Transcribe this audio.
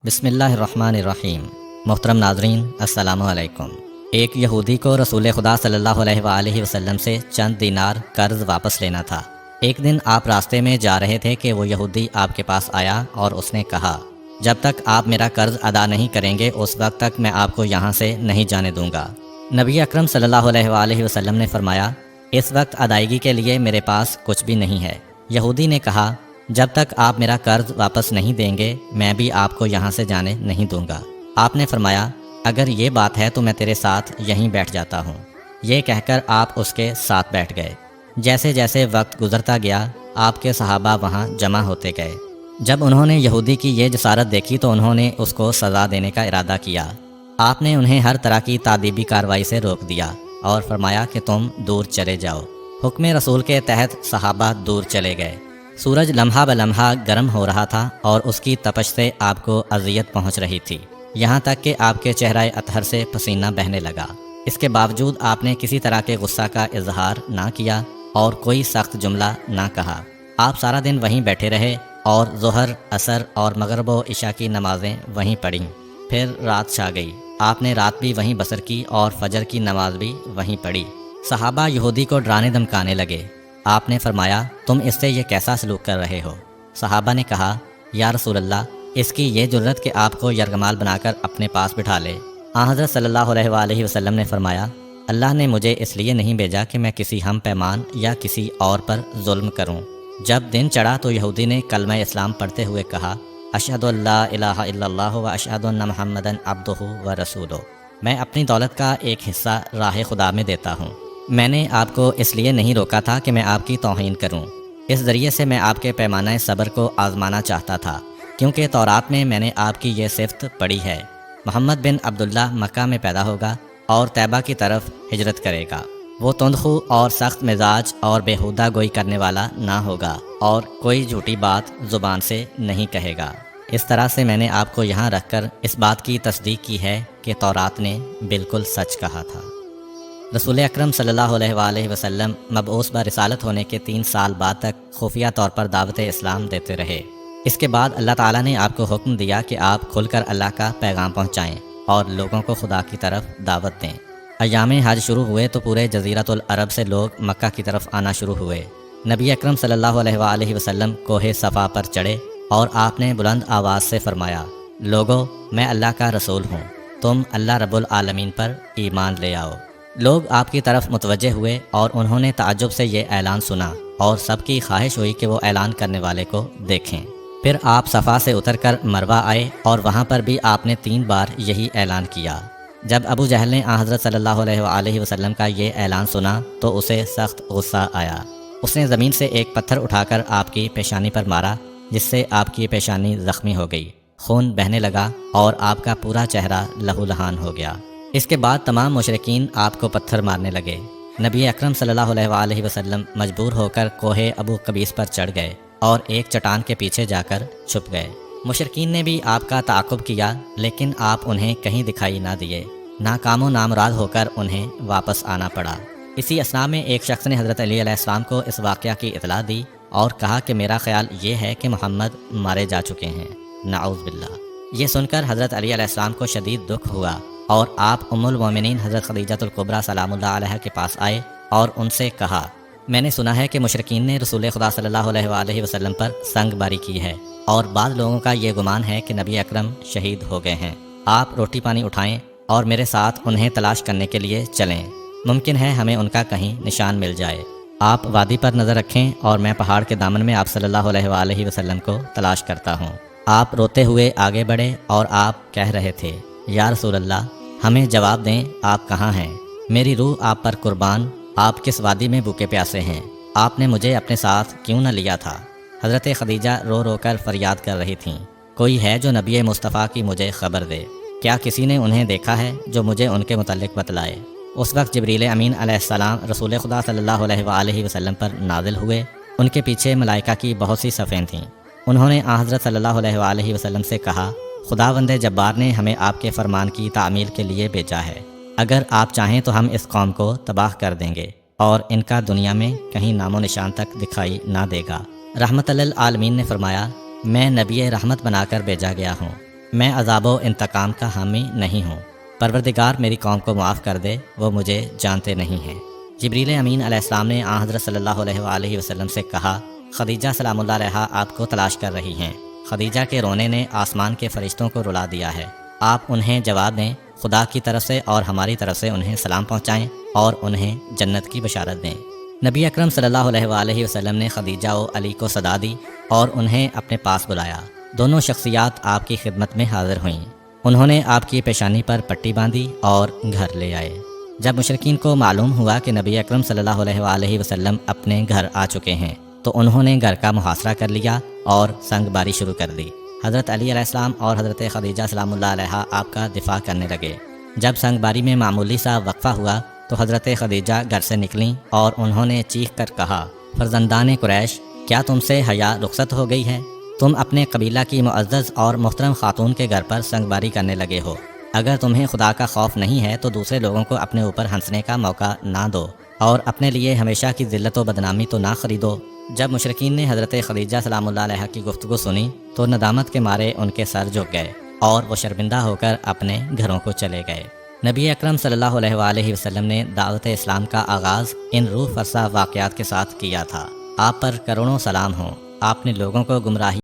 بسم اللہ الرحمن الرحیم۔ محترم ناظرین، السلام علیکم۔ ایک یہودی کو رسول خدا صلی اللہ علیہ وآلہ وسلم سے چند دینار قرض واپس لینا تھا۔ ایک دن آپ راستے میں جا رہے تھے کہ وہ یہودی آپ کے پاس آیا اور اس نے کہا، جب تک آپ میرا قرض ادا نہیں کریں گے اس وقت تک میں آپ کو یہاں سے نہیں جانے دوں گا۔ نبی اکرم صلی اللہ علیہ وآلہ وسلم نے فرمایا، اس وقت ادائیگی کے لیے میرے پاس کچھ بھی نہیں ہے۔ یہودی نے کہا، جب تک آپ میرا قرض واپس نہیں دیں گے میں بھی آپ کو یہاں سے جانے نہیں دوں گا۔ آپ نے فرمایا، اگر یہ بات ہے تو میں تیرے ساتھ یہیں بیٹھ جاتا ہوں۔ یہ کہہ کر آپ اس کے ساتھ بیٹھ گئے۔ جیسے جیسے وقت گزرتا گیا آپ کے صحابہ وہاں جمع ہوتے گئے۔ جب انہوں نے یہودی کی یہ جسارت دیکھی تو انہوں نے اس کو سزا دینے کا ارادہ کیا۔ آپ نے انہیں ہر طرح کی تادیبی کارروائی سے روک دیا اور فرمایا کہ تم دور چلے جاؤ۔ حکم رسول کے تحت صحابہ دور چلے گئے۔ سورج لمحہ بلمحہ گرم ہو رہا تھا اور اس کی تپش سے آپ کو اذیت پہنچ رہی تھی، یہاں تک کہ آپ کے چہرہ اطہر سے پسینہ بہنے لگا۔ اس کے باوجود آپ نے کسی طرح کے غصہ کا اظہار نہ کیا اور کوئی سخت جملہ نہ کہا۔ آپ سارا دن وہیں بیٹھے رہے اور ظہر، عصر اور مغرب و عشاء کی نمازیں وہیں پڑھیں۔ پھر رات چھا گئی۔ آپ نے رات بھی وہیں بسر کی اور فجر کی نماز بھی وہیں پڑھی۔ صحابہ یہودی کو ڈرانے دھمکانے لگے۔ آپ نے فرمایا، تم اس سے یہ کیسا سلوک کر رہے ہو؟ صحابہ نے کہا، یا رسول اللہ، اس کی یہ جرت کہ آپ کو یرغمال بنا کر اپنے پاس بٹھا لے۔ حضرت صلی اللہ علیہ وآلہ وسلم نے فرمایا، اللہ نے مجھے اس لیے نہیں بھیجا کہ میں کسی ہم پیمان یا کسی اور پر ظلم کروں۔ جب دن چڑھا تو یہودی نے کلمہ اسلام پڑھتے ہوئے کہا، اشہد ان لا الہ الا اللہ و اشہد ان محمدا عبدہ و رسولہ۔ میں اپنی دولت کا ایک حصہ راہ خدا میں دیتا ہوں۔ میں نے آپ کو اس لیے نہیں روکا تھا کہ میں آپ کی توہین کروں۔ اس ذریعے سے میں آپ کے پیمانہ صبر کو آزمانا چاہتا تھا، کیونکہ تورات میں میں نے آپ کی یہ صفت پڑھی ہے، محمد بن عبداللہ مکہ میں پیدا ہوگا اور طیبہ کی طرف ہجرت کرے گا۔ وہ تندخو اور سخت مزاج اور بیہودہ گوئی کرنے والا نہ ہوگا اور کوئی جھوٹی بات زبان سے نہیں کہے گا۔ اس طرح سے میں نے آپ کو یہاں رکھ کر اس بات کی تصدیق کی ہے کہ تورات نے بالکل سچ کہا تھا۔ رسول اکرم صلی اللہ علیہ وآلہ وسلم مبعوث برسالت ہونے کے 3 سال بعد تک خفیہ طور پر دعوت اسلام دیتے رہے۔ اس کے بعد اللہ تعالیٰ نے آپ کو حکم دیا کہ آپ کھل کر اللہ کا پیغام پہنچائیں اور لوگوں کو خدا کی طرف دعوت دیں۔ ایام حج شروع ہوئے تو پورے جزیرۃ العرب سے لوگ مکہ کی طرف آنا شروع ہوئے۔ نبی اکرم صلی اللہ علیہ وآلہ وسلم کوہ صفا پر چڑھے اور آپ نے بلند آواز سے فرمایا، لوگو، میں اللہ کا رسول ہوں، تم اللہ رب العالمین پر ایمان لے آؤ۔ لوگ آپ کی طرف متوجہ ہوئے اور انہوں نے تعجب سے یہ اعلان سنا اور سب کی خواہش ہوئی کہ وہ اعلان کرنے والے کو دیکھیں۔ پھر آپ صفا سے اتر کر مروہ آئے اور وہاں پر بھی آپ نے 3 بار یہی اعلان کیا۔ جب ابو جہل نے حضرت صلی اللہ علیہ وآلہ وسلم کا یہ اعلان سنا تو اسے سخت غصہ آیا۔ اس نے زمین سے ایک پتھر اٹھا کر آپ کی پیشانی پر مارا، جس سے آپ کی پیشانی زخمی ہو گئی، خون بہنے لگا اور آپ کا پورا چہرہ لہو لہان ہو گیا۔ اس کے بعد تمام مشرکین آپ کو پتھر مارنے لگے۔ نبی اکرم صلی اللہ علیہ وآلہ وسلم مجبور ہو کر کوہ ابو قبیس پر چڑھ گئے اور ایک چٹان کے پیچھے جا کر چھپ گئے۔ مشرکین نے بھی آپ کا تعاقب کیا لیکن آپ انہیں کہیں دکھائی نہ دیے۔ ناکام و نامراد ہو کر انہیں واپس آنا پڑا۔ اسی اثناء میں ایک شخص نے حضرت علی علیہ السلام کو اس واقعہ کی اطلاع دی اور کہا کہ میرا خیال یہ ہے کہ محمد مارے جا چکے ہیں، نعوذ باللہ۔ یہ سن کر حضرت علی علیہ السلام کو شدید دکھ ہوا اور آپ ام المومنین حضرت خدیجہ الکبریٰ سلام اللہ علیہ کے پاس آئے اور ان سے کہا، میں نے سنا ہے کہ مشرکین نے رسول خدا صلی اللہ علیہ وآلہ وسلم پر سنگ باری کی ہے اور بعض لوگوں کا یہ گمان ہے کہ نبی اکرم شہید ہو گئے ہیں۔ آپ روٹی پانی اٹھائیں اور میرے ساتھ انہیں تلاش کرنے کے لیے چلیں، ممکن ہے ہمیں ان کا کہیں نشان مل جائے۔ آپ وادی پر نظر رکھیں اور میں پہاڑ کے دامن میں آپ صلی اللہ علیہ وآلہ وسلم کو تلاش کرتا ہوں۔ آپ روتے ہوئے آگے بڑھے اور آپ کہہ رہے تھے، یا رسول اللہ، ہمیں جواب دیں، آپ کہاں ہیں؟ میری روح آپ پر قربان، آپ کس وادی میں بھوکے پیاسے ہیں؟ آپ نے مجھے اپنے ساتھ کیوں نہ لیا تھا؟ حضرت خدیجہ رو رو کر فریاد کر رہی تھیں، کوئی ہے جو نبی مصطفیٰ کی مجھے خبر دے؟ کیا کسی نے انہیں دیکھا ہے جو مجھے ان کے متعلق بتلائے؟ اس وقت جبریل امین علیہ السلام رسول خدا صلی اللہ علیہ وآلہ وسلم پر نازل ہوئے۔ ان کے پیچھے ملائکہ کی بہت سی صفیں تھیں۔ انہوں نے حضرت صلی اللہ علیہ وآلہ وسلم سے کہا، خداوند جبار نے ہمیں آپ کے فرمان کی تعمیل کے لیے بھیجا ہے، اگر آپ چاہیں تو ہم اس قوم کو تباہ کر دیں گے اور ان کا دنیا میں کہیں نام و نشان تک دکھائی نہ دے گا۔ رحمت للعالمین نے فرمایا، میں نبی رحمت بنا کر بھیجا گیا ہوں۔ میں عذاب و انتقام کا حامی نہیں ہوں۔ پروردگار میری قوم کو معاف کر دے، وہ مجھے جانتے نہیں ہیں۔ جبریل امین علیہ السلام نے آن حضرت صلی اللہ علیہ وآلہ وسلم سے کہا، خدیجہ سلام اللہ علیہا آپ کو تلاش کر رہی ہیں۔ خدیجہ کے رونے نے آسمان کے فرشتوں کو رلا دیا ہے۔ آپ انہیں جواب دیں، خدا کی طرف سے اور ہماری طرف سے انہیں سلام پہنچائیں اور انہیں جنت کی بشارت دیں۔ نبی اکرم صلی اللہ علیہ وآلہ وسلم نے خدیجہ و علی کو صدا دی اور انہیں اپنے پاس بلایا۔ دونوں شخصیات آپ کی خدمت میں حاضر ہوئیں۔ انہوں نے آپ کی پیشانی پر پٹی باندھی اور گھر لے آئے۔ جب مشرکین کو معلوم ہوا کہ نبی اکرم صلی اللہ علیہ وآلہ وسلم اپنے گھر آ چکے ہیں تو انہوں نے گھر کا محاصرہ کر لیا اور سنگ باری شروع کر دی۔ حضرت علی علیہ السلام اور حضرت خدیجہ سلام اللہ علیہا آپ کا دفاع کرنے لگے۔ جب سنگ باری میں معمولی سا وقفہ ہوا تو حضرت خدیجہ گھر سے نکلیں اور انہوں نے چیخ کر کہا، فرزندان قریش، کیا تم سے حیا رخصت ہو گئی ہے؟ تم اپنے قبیلہ کی معزز اور محترم خاتون کے گھر پر سنگ باری کرنے لگے ہو۔ اگر تمہیں خدا کا خوف نہیں ہے تو دوسرے لوگوں کو اپنے اوپر ہنسنے کا موقع نہ دو اور اپنے لیے ہمیشہ کی ذلت و بدنامی تو نہ خریدو۔ جب مشرکین نے حضرت خدیجہ سلام اللہ علیہ کی گفتگو سنی تو ندامت کے مارے ان کے سر جھک گئے اور وہ شرمندہ ہو کر اپنے گھروں کو چلے گئے۔ نبی اکرم صلی اللہ علیہ وآلہ وسلم نے دعوت اسلام کا آغاز ان روح فرسا واقعات کے ساتھ کیا تھا۔ آپ پر کروڑوں سلام ہوں۔ آپ نے لوگوں کو گمراہی